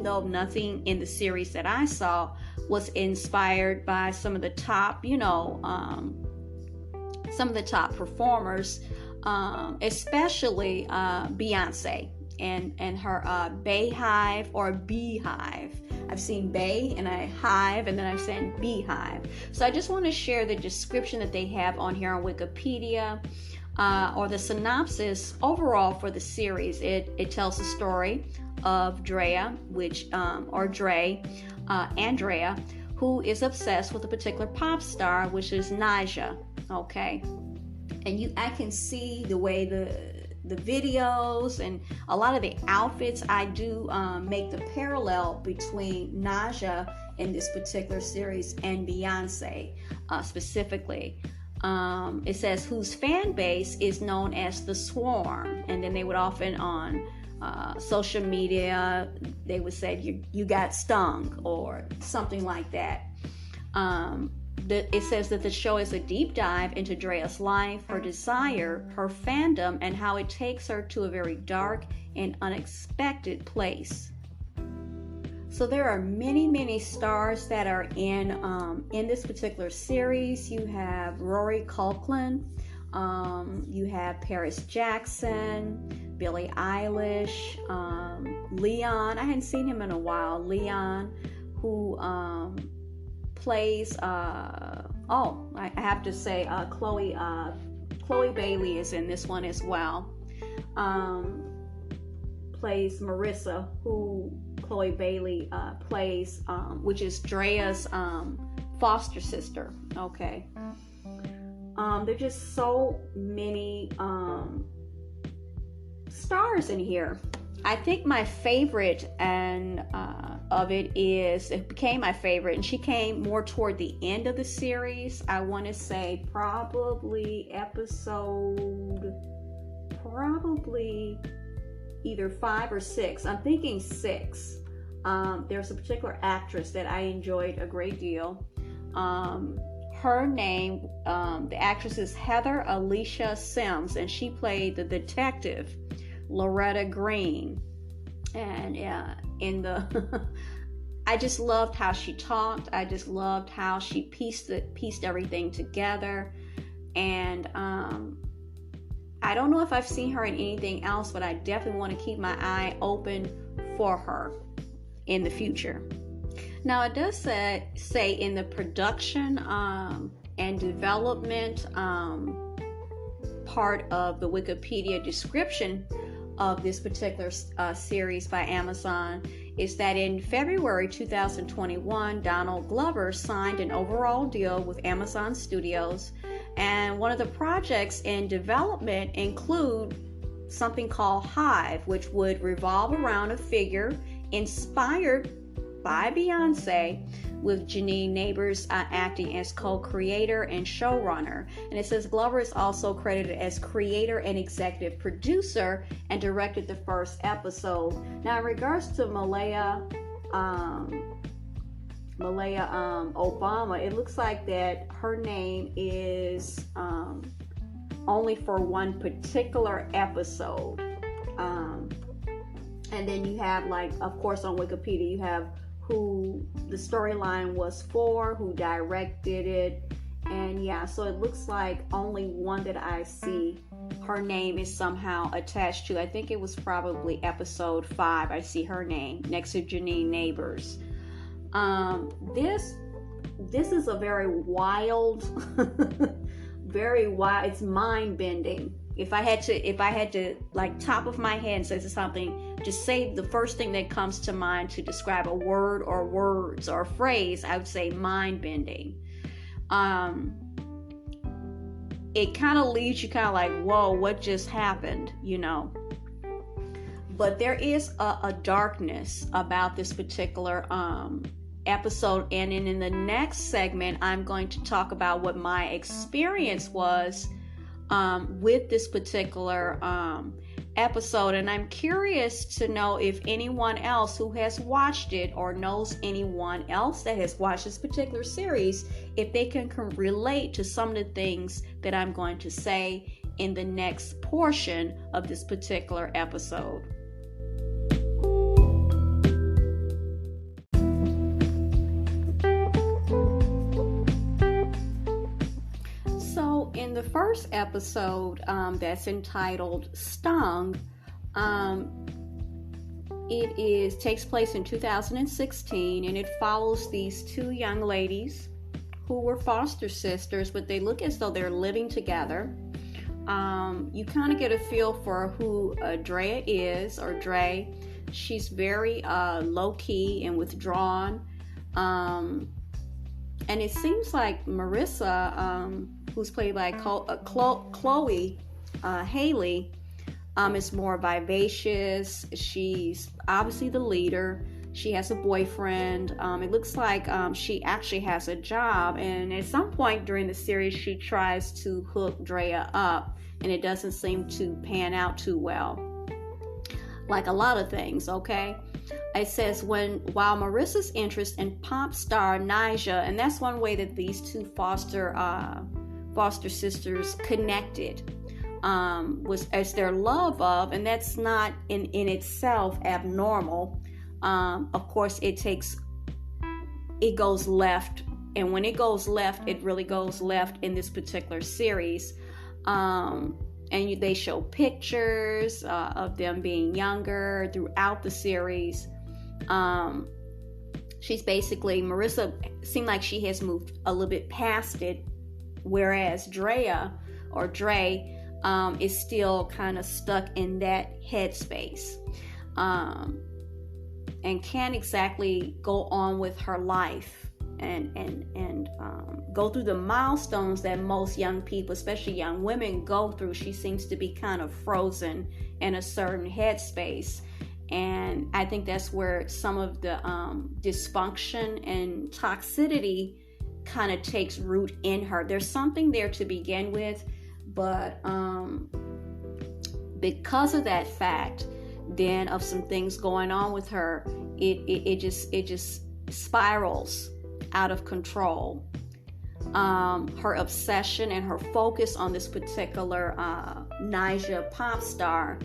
even though nothing in the series that I saw was inspired by some of the top, some of the top performers, especially Beyonce and her Beehive or Beehive. I've seen Bay and a hive, and then I've seen Beehive. So I just want to share the description that they have on here on Wikipedia, or the synopsis overall for the series. It tells the story of Andrea, who is obsessed with a particular pop star, which is Naja. Okay, and I can see the way the videos and a lot of the outfits, I do make the parallel between Naja in this particular series and Beyonce specifically. It says whose fan base is known as the Swarm, and then they would often on social media they would say you got stung or something like that. It says that the show is a deep dive into Drea's life, her desire, her fandom, and how it takes her to a very dark and unexpected place. So there are many, many stars that are in this particular series. You have Rory Culkin, you have Paris Jackson, Billie Eilish, Leon. I hadn't seen him in a while. Leon, who plays I have to say Chloe Bailey is in this one as well. Plays Marissa, who Chloe Bailey plays, which is Drea's foster sister. Okay. There's just so many stars in here. I think my favorite it became my favorite, and she came more toward the end of the series. I want to say probably either 5 or 6. I'm thinking 6. There's a particular actress that I enjoyed a great deal. Her name, the actress is Heather Alicia Sims, and she played the detective Loretta Green. And I just loved how she talked. I just loved how she pieced everything together. And I don't know if I've seen her in anything else, but I definitely want to keep my eye open for her in the future. Now, it does say in the production and development part of the Wikipedia description of this particular series by Amazon is that in February 2021, Donald Glover signed an overall deal with Amazon Studios, and one of the projects in development include something called Hive, which would revolve around a figure inspired by Beyonce, with Janine Neighbors acting as co-creator and showrunner. And it says Glover is also credited as creator and executive producer and directed the first episode. Now, in regards to Malaya Obama, it looks like that her name is only for one particular episode. And then you have, of course, on Wikipedia, you have who the storyline was for, who directed it, and so it looks like only one that I see her name is somehow attached to. I think it was probably episode 5. I see her name next to Janine Neighbors. This is a very wild, it's mind-bending. If I had to top of my head say something, just say the first thing that comes to mind to describe a word or words or a phrase, I would say mind-bending. It kind of leaves you kind of like, whoa, what just happened, But there is a darkness about this particular episode, and in the next segment, I'm going to talk about what my experience was with this particular episode, and I'm curious to know if anyone else who has watched it or knows anyone else that has watched this particular series, if they can relate to some of the things that I'm going to say in the next portion of this particular episode. the first episode, that's entitled Stung, it takes place in 2016, and it follows these two young ladies who were foster sisters, but they look as though they're living together. You kind of get a feel for who Drea is, or Dre. She's very low-key and withdrawn. And it seems like Marissa, who's played by Chloe Haley, is more vivacious. She's obviously the leader. She has a boyfriend. It looks like she actually has a job, and at some point during the series she tries to hook Drea up, and it doesn't seem to pan out too well, like a lot of things. Okay, it says while Marissa's interest in pop star Nyjah, and that's one way that these two foster sisters connected, was as their love of, and that's not in itself abnormal. Of course, it goes left, and when it goes left, it really goes left in this particular series. And they show pictures of them being younger throughout the series. Marissa seemed like she has moved a little bit past it, whereas Dre is still kind of stuck in that headspace. And can't exactly go on with her life and go through the milestones that most young people, especially young women, go through. She seems to be kind of frozen in a certain headspace, and I think that's where some of the dysfunction and toxicity kind of takes root in her. There's something there to begin with, but because of that fact, then of some things going on with her, it just spirals out of control. Her obsession and her focus on this particular Nyjah pop star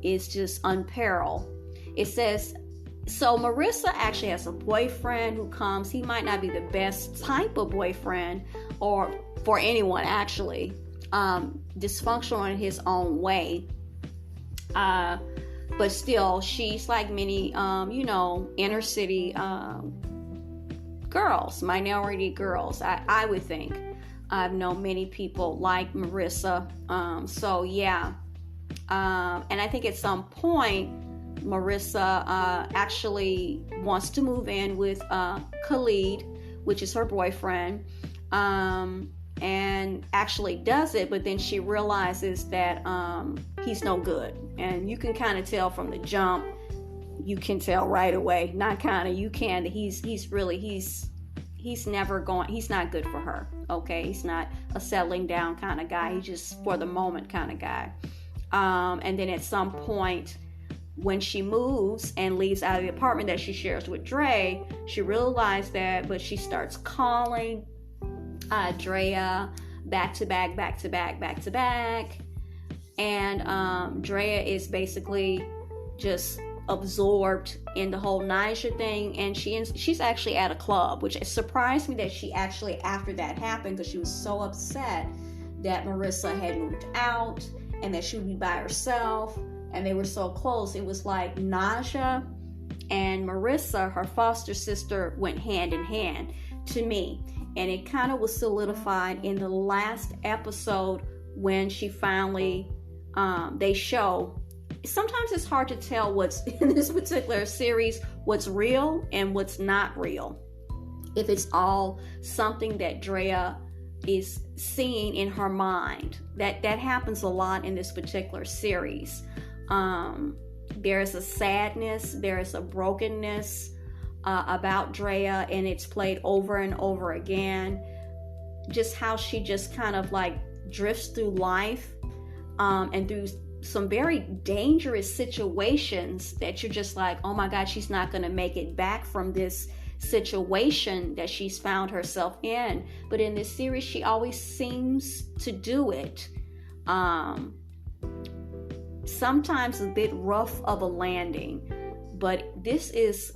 is just unparalleled. It says, so Marissa actually has a boyfriend who comes. He might not be the best type of boyfriend, or for anyone actually, dysfunctional in his own way. But still, she's like many, inner city girls, minority girls. I would think. I've known many people like Marissa. So yeah. And I think at some point, Marissa actually wants to move in with Khalid, which is her boyfriend. And actually does it, but then she realizes that he's no good, and you can kind of tell from the jump. You can tell right away, not kind of, you can, that he's never going, he's not good for her. Okay, he's not a settling down kind of guy. He's just for the moment kind of guy. And then at some point, when she moves and leaves out of the apartment that she shares with Dre, she realized that, but she starts calling Drea back to back, and Drea is basically just absorbed in the whole Nyjah thing, and she's actually at a club, which surprised me that she actually, after that happened, because she was so upset that Marissa had moved out and that she would be by herself, and they were so close. It was like Nyjah and Marissa, her foster sister, went hand in hand to me. And it kind of was solidified in the last episode when she finally, they show, sometimes it's hard to tell what's in this particular series, what's real and what's not real. If it's all something that Drea is seeing in her mind. That happens a lot in this particular series. There is a sadness, there is a brokenness about Drea, and it's played over and over again. Just how she just kind of like drifts through life, and through some very dangerous situations that you're just like, oh my God, she's not going to make it back from this situation that she's found herself in. But in this series, she always seems to do it. Sometimes a bit rough of a landing, but this is